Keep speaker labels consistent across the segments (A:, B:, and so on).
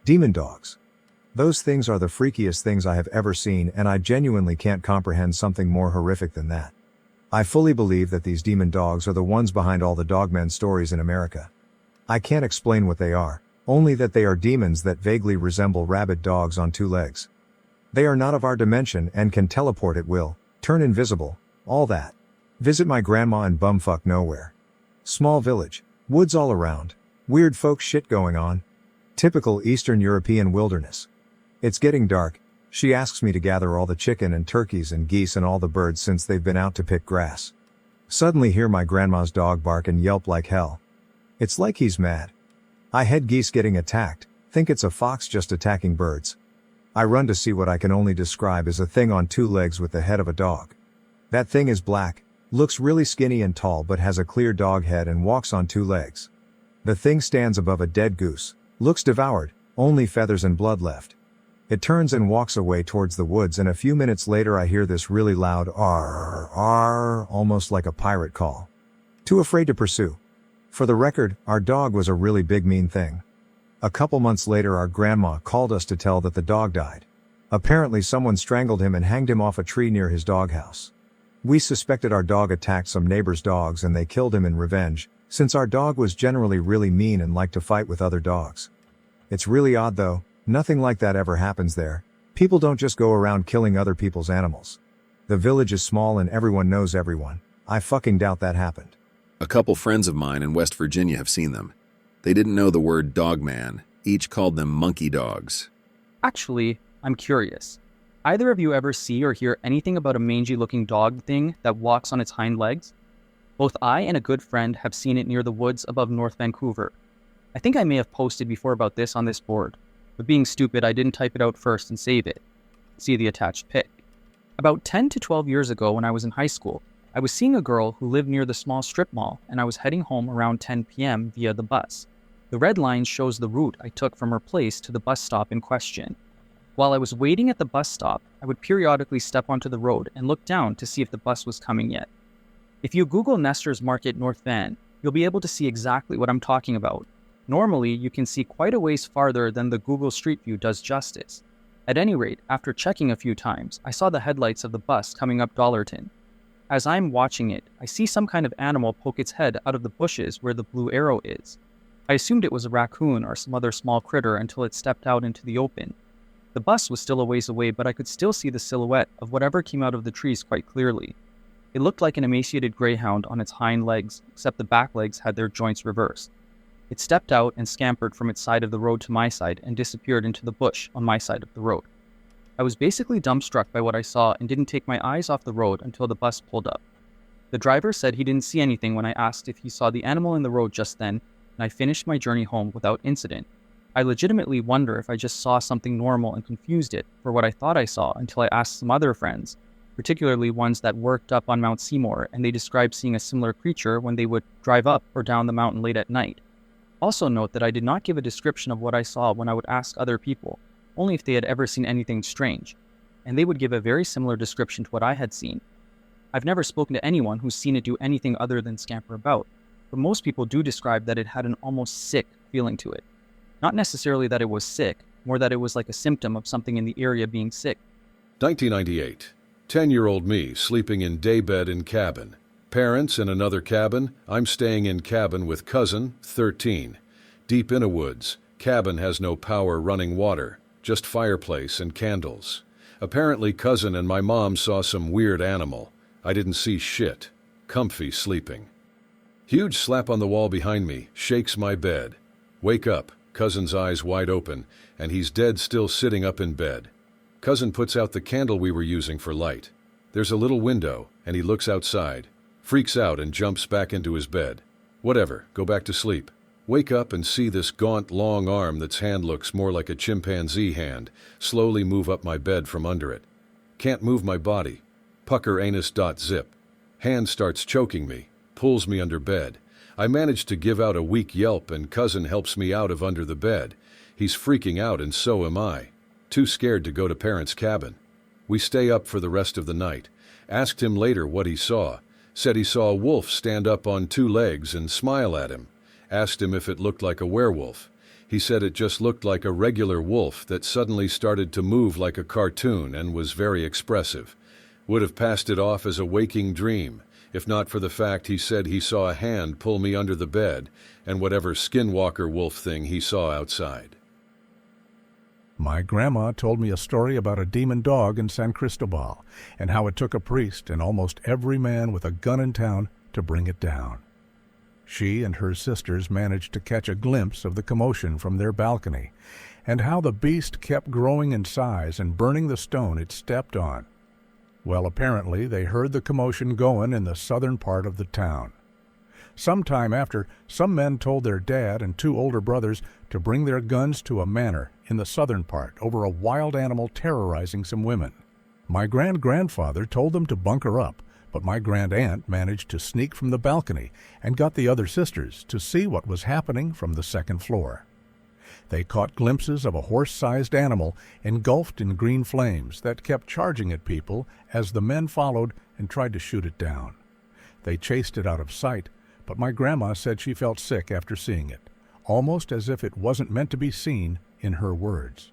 A: Demon dogs. Those things are the freakiest things I have ever seen, and I genuinely can't comprehend something more horrific than that. I fully believe that these demon dogs are the ones behind all the Dogman stories in America. I can't explain what they are, only that they are demons that vaguely resemble rabid dogs on two legs. They are not of our dimension and can teleport at will, turn invisible, all that. Visit my grandma in bumfuck nowhere. Small village, woods all around, weird folk shit going on. Typical Eastern European wilderness. It's getting dark. She asks me to gather all the chicken and turkeys and geese and all the birds since they've been out to pick grass. Suddenly hear my grandma's dog bark and yelp like hell. It's like he's mad. I head geese getting attacked, think it's a fox just attacking birds. I run to see what I can only describe as a thing on two legs with the head of a dog. That thing is black, looks really skinny and tall but has a clear dog head and walks on two legs. The thing stands above a dead goose, looks devoured, only feathers and blood left. It turns and walks away towards the woods, and a few minutes later I hear this really loud "arr, arr," almost like a pirate call. Too afraid to pursue. For the record, our dog was a really big mean thing. A couple months later our grandma called us to tell that the dog died. Apparently someone strangled him and hanged him off a tree near his doghouse. We suspected our dog attacked some neighbors' dogs and they killed him in revenge, since our dog was generally really mean and liked to fight with other dogs. It's really odd though, nothing like that ever happens there. People don't just go around killing other people's animals. The village is small and everyone knows everyone. I fucking doubt that happened.
B: A couple friends of mine in West Virginia have seen them. They didn't know the word dogman, each called them monkey dogs.
C: Actually, I'm curious. Either of you ever see or hear anything about a mangy-looking dog thing that walks on its hind legs? Both I and a good friend have seen it near the woods above North Vancouver. I think I may have posted before about this on this board, but being stupid I didn't type it out first and save it. See the attached pic. About 10 to 12 years ago when I was in high school, I was seeing a girl who lived near the small strip mall and I was heading home around 10 p.m. via the bus. The red line shows the route I took from her place to the bus stop in question. While I was waiting at the bus stop, I would periodically step onto the road and look down to see if the bus was coming yet. If you Google Nestor's Market North Van, you'll be able to see exactly what I'm talking about. Normally, you can see quite a ways farther than the Google Street View does justice. At any rate, after checking a few times, I saw the headlights of the bus coming up Dollarton. As I'm watching it, I see some kind of animal poke its head out of the bushes where the blue arrow is. I assumed it was a raccoon or some other small critter until it stepped out into the open. The bus was still a ways away, but I could still see the silhouette of whatever came out of the trees quite clearly. It looked like an emaciated greyhound on its hind legs, except the back legs had their joints reversed. It stepped out and scampered from its side of the road to my side and disappeared into the bush on my side of the road. I was basically dumbstruck by what I saw and didn't take my eyes off the road until the bus pulled up. The driver said he didn't see anything when I asked if he saw the animal in the road just then, and I finished my journey home without incident. I legitimately wonder if I just saw something normal and confused it for what I thought I saw until I asked some other friends, particularly ones that worked up on Mount Seymour, and they described seeing a similar creature when they would drive up or down the mountain late at night. Also note that I did not give a description of what I saw when I would ask other people, only if they had ever seen anything strange, and they would give a very similar description to what I had seen. I've never spoken to anyone who's seen it do anything other than scamper about, but most people do describe that it had an almost sick feeling to it. Not necessarily that it was sick, more that it was like a symptom of something in the area being sick.
D: 1998. 10-year-old me sleeping in daybed in cabin. Parents in another cabin. I'm staying in cabin with cousin, 13. Deep in a woods. Cabin has no power running water, just fireplace and candles. Apparently cousin and my mom saw some weird animal. I didn't see shit. Comfy sleeping. Huge slap on the wall behind me, shakes my bed. Wake up, cousin's eyes wide open, and he's dead still sitting up in bed. Cousin puts out the candle we were using for light. There's a little window, and he looks outside. Freaks out and jumps back into his bed. Whatever, go back to sleep. Wake up and see this gaunt, long arm that's hand looks more like a chimpanzee hand, slowly move up my bed from under it. Can't move my body. Pucker anus.zip. Hand starts choking me, pulls me under bed. I manage to give out a weak yelp and cousin helps me out of under the bed. He's freaking out and so am I. Too scared to go to parents' cabin. We stay up for the rest of the night. Asked him later what he saw. Said he saw a wolf stand up on two legs and smile at him. Asked him if it looked like a werewolf. He said it just looked like a regular wolf that suddenly started to move like a cartoon and was very expressive. Would have passed it off as a waking dream, if not for the fact he said he saw a hand pull me under the bed and whatever skinwalker wolf thing he saw outside.
E: My grandma told me a story about a demon dog in San Cristobal and how it took a priest and almost every man with a gun in town to bring it down. She and her sisters managed to catch a glimpse of the commotion from their balcony and how the beast kept growing in size and burning the stone it stepped on. Well, apparently they heard the commotion going in the southern part of the town. Sometime after, some men told their dad and 2 older brothers to bring their guns to a manor in the southern part over a wild animal terrorizing some women. My grandfather told them to bunker up, but my grand-aunt managed to sneak from the balcony and got the other sisters to see what was happening from the second floor. They caught glimpses of a horse-sized animal engulfed in green flames that kept charging at people as the men followed and tried to shoot it down. They chased it out of sight, but my grandma said she felt sick after seeing it, almost as if it wasn't meant to be seen, in her words.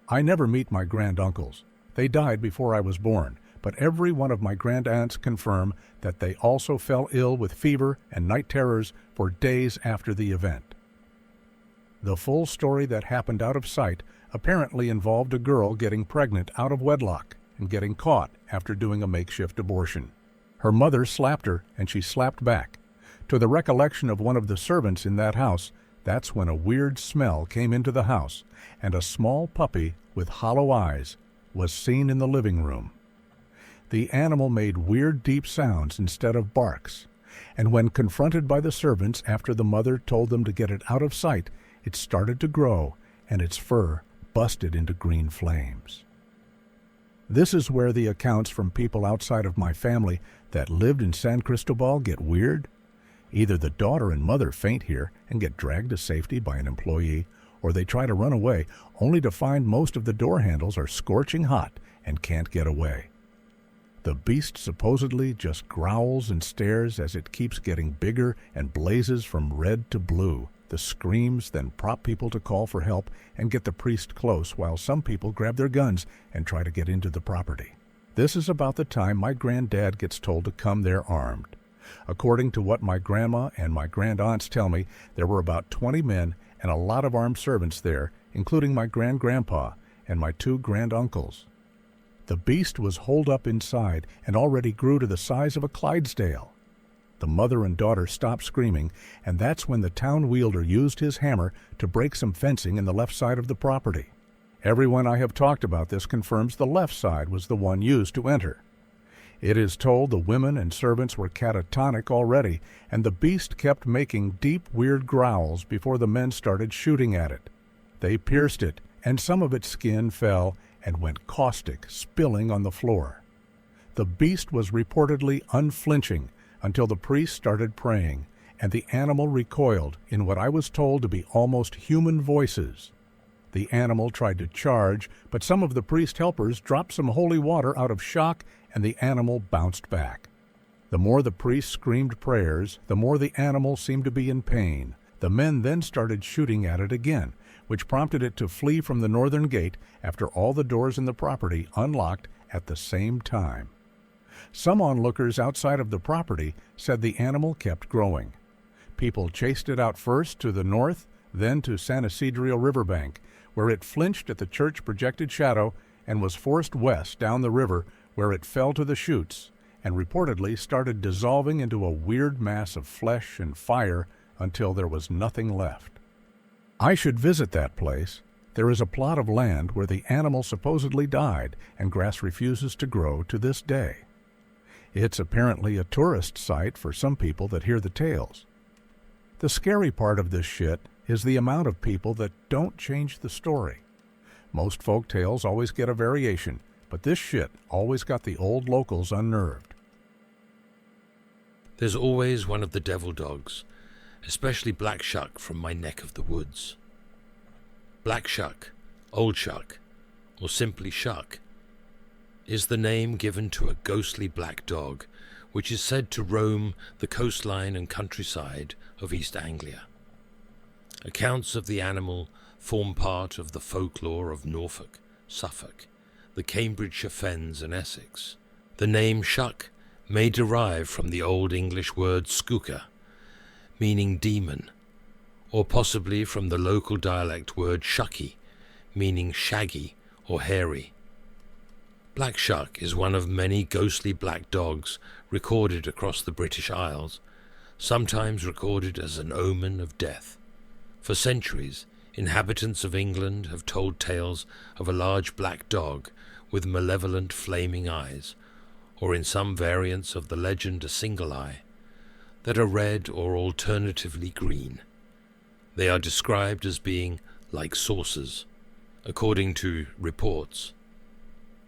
E: I never meet my granduncles. They died before I was born, but every one of my grandaunts confirm that they also fell ill with fever and night terrors for days after the event. The full story that happened out of sight apparently involved a girl getting pregnant out of wedlock and getting caught after doing a makeshift abortion. Her mother slapped her, and she slapped back. To the recollection of one of the servants in that house, that's when a weird smell came into the house, and a small puppy with hollow eyes was seen in the living room. The animal made weird deep sounds instead of barks, and when confronted by the servants after the mother told them to get it out of sight, it started to grow, and its fur busted into green flames. This is where the accounts from people outside of my family that lived in San Cristobal get weird. Either the daughter and mother faint here and get dragged to safety by an employee, or they try to run away, only to find most of the door handles are scorching hot and can't get away. The beast supposedly just growls and stares as it keeps getting bigger and blazes from red to blue. The screams then prompt people to call for help and get the priest close, while some people grab their guns and try to get into the property. This is about the time my granddad gets told to come there armed. According to what my grandma and my grandaunts tell me, there were about 20 men and a lot of armed servants there, including my grandpa and my 2 granduncles. The beast was holed up inside and already grew to the size of a Clydesdale. The mother and daughter stopped screaming, and that's when the town wielder used his hammer to break some fencing in the left side of the property. Everyone I have talked about this confirms the left side was the one used to enter. It is told the women and servants were catatonic already, and the beast kept making deep, weird growls before the men started shooting at it. They pierced it, and some of its skin fell and went caustic, spilling on the floor. The beast was reportedly unflinching until the priest started praying, and the animal recoiled in what I was told to be almost human voices. The animal tried to charge, but some of the priest helpers dropped some holy water out of shock, and the animal bounced back. The more the priest screamed prayers, the more the animal seemed to be in pain. The men then started shooting at it again, which prompted it to flee from the northern gate after all the doors in the property unlocked at the same time. Some onlookers outside of the property said the animal kept growing. People chased it out first to the north, then to San Isidro riverbank, where it flinched at the church projected shadow and was forced west down the river, where it fell to the chutes and reportedly started dissolving into a weird mass of flesh and fire until there was nothing left. I should visit that place. There is a plot of land where the animal supposedly died, and grass refuses to grow to this day. It's apparently a tourist site for some people that hear the tales. The scary part of this shit is the amount of people that don't change the story. Most folk tales always get a variation, but this shit always got the old locals unnerved.
F: There's always one of the devil dogs, especially Black Shuck from my neck of the woods. Black Shuck, Old Shuck, or simply Shuck, is the name given to a ghostly black dog which is said to roam the coastline and countryside of East Anglia. Accounts of the animal form part of the folklore of Norfolk, Suffolk, the Cambridgeshire Fens and Essex. The name Shuck may derive from the Old English word skooka, meaning demon, or possibly from the local dialect word shucky, meaning shaggy or hairy. Black Shuck is one of many ghostly black dogs recorded across the British Isles, sometimes recorded as an omen of death. For centuries, inhabitants of England have told tales of a large black dog with malevolent flaming eyes, or in some variants of the legend a single eye, that are red or alternatively green. They are described as being like saucers, according to reports.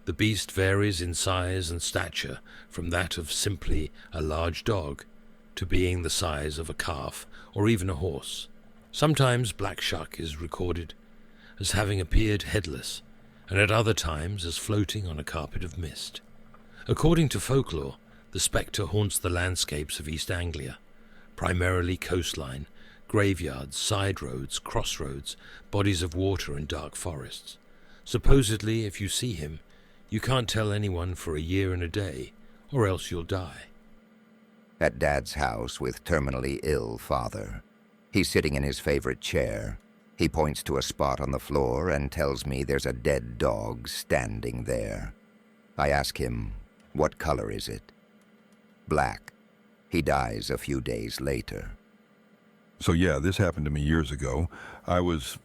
F: The beast varies in size and stature from that of simply a large dog to being the size of a calf or even a horse. Sometimes Black Shuck is recorded as having appeared headless, and at other times as floating on a carpet of mist. According to folklore, the spectre haunts the landscapes of East Anglia, primarily coastline, graveyards, side roads, crossroads, bodies of water and dark forests. Supposedly, if you see him, you can't tell anyone for a year and a day, or else you'll die.
G: At Dad's house with terminally ill father. He's sitting in his favorite chair. He points to a spot on the floor and tells me there's a dead dog standing there. I ask him, what color is it? Black. He dies a few days later.
H: So yeah, this happened to me years ago. I was,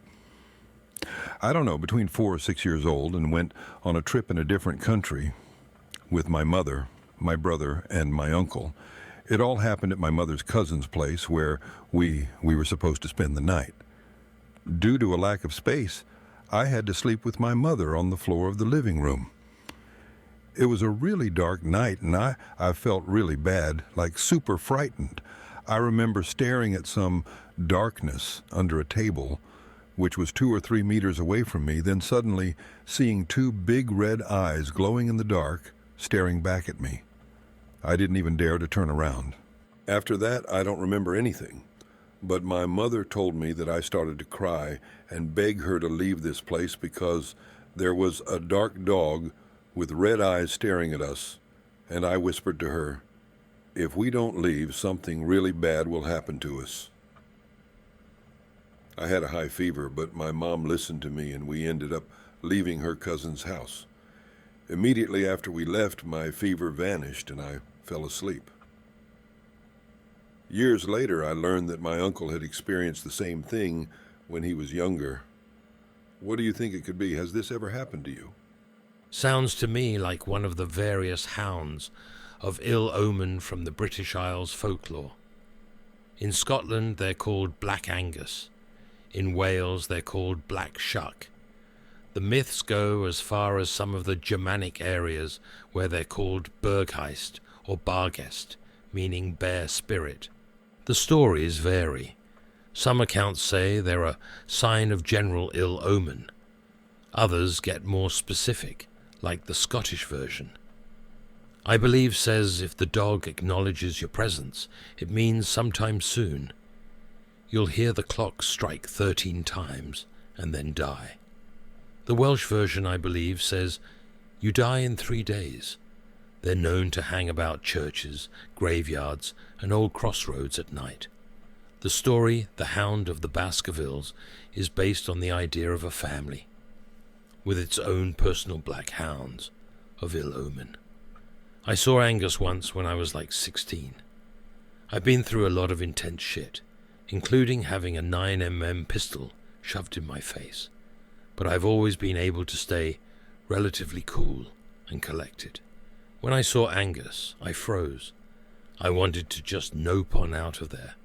H: between 4 or 6 years old, and went on a trip in a different country with my mother, my brother, and my uncle. It all happened at my mother's cousin's place where we were supposed to spend the night. Due to a lack of space, I had to sleep with my mother on the floor of the living room. It was a really dark night, and I felt really bad, like super frightened. I remember staring at some darkness under a table, which was 2 or 3 meters away from me, then suddenly seeing 2 big red eyes glowing in the dark, staring back at me. I didn't even dare to turn around. After that, I don't remember anything. But my mother told me that I started to cry and beg her to leave this place because there was a dark dog with red eyes staring at us, and I whispered to her, "If we don't leave, something really bad will happen to us." I had a high fever, but my mom listened to me and we ended up leaving her cousin's house. Immediately after we left, my fever vanished and I fell asleep. Years later, I learned that my uncle had experienced the same thing when he was younger. What do you think it could be? Has this ever happened to you?
F: Sounds to me like one of the various hounds of ill omen from the British Isles folklore. In Scotland, they're called Black Angus. In Wales, they're called Black Shuck. The myths go as far as some of the Germanic areas where they're called Bergheist or Bargest, meaning bear spirit. The stories vary. Some accounts say they're a sign of general ill omen. Others get more specific, like the Scottish version. I believe says if the dog acknowledges your presence, it means sometime soon. You'll hear the clock strike 13 times and then die. The Welsh version, I believe, says you die in 3 days. They're known to hang about churches, graveyards, and old crossroads at night. The story, The Hound of the Baskervilles, is based on the idea of a family, with its own personal black hounds of ill omen. I saw Angus once when I was like 16. I've been through a lot of intense shit, including having a 9mm pistol shoved in my face, but I've always been able to stay relatively cool and collected. When I saw Angus, I froze. I wanted to just nope on out of there,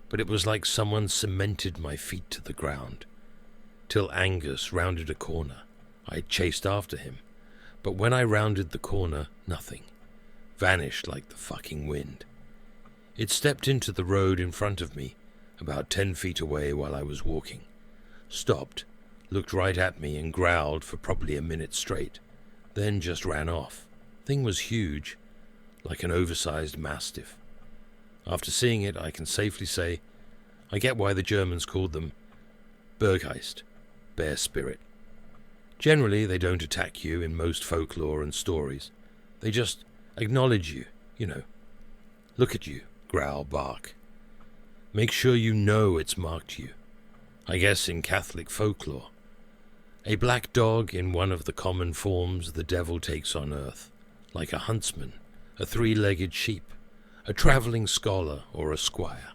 F: but it was like someone cemented my feet to the ground. Till Angus rounded a corner. I chased after him, but when I rounded the corner, nothing. Vanished like the fucking wind. It stepped into the road in front of me, about 10 feet away while I was walking. Stopped, looked right at me and growled for probably a minute straight, then just ran off. Thing was huge, like an oversized mastiff. After seeing it, I can safely say, I get why the Germans called them Bergheist, bear spirit. Generally, they don't attack you in most folklore and stories. They just acknowledge you, Look at you, growl, bark. Make sure you know it's marked you. I guess in Catholic folklore. A black dog in one of the common forms the devil takes on earth, like a huntsman, a three-legged sheep, a travelling scholar, or a squire.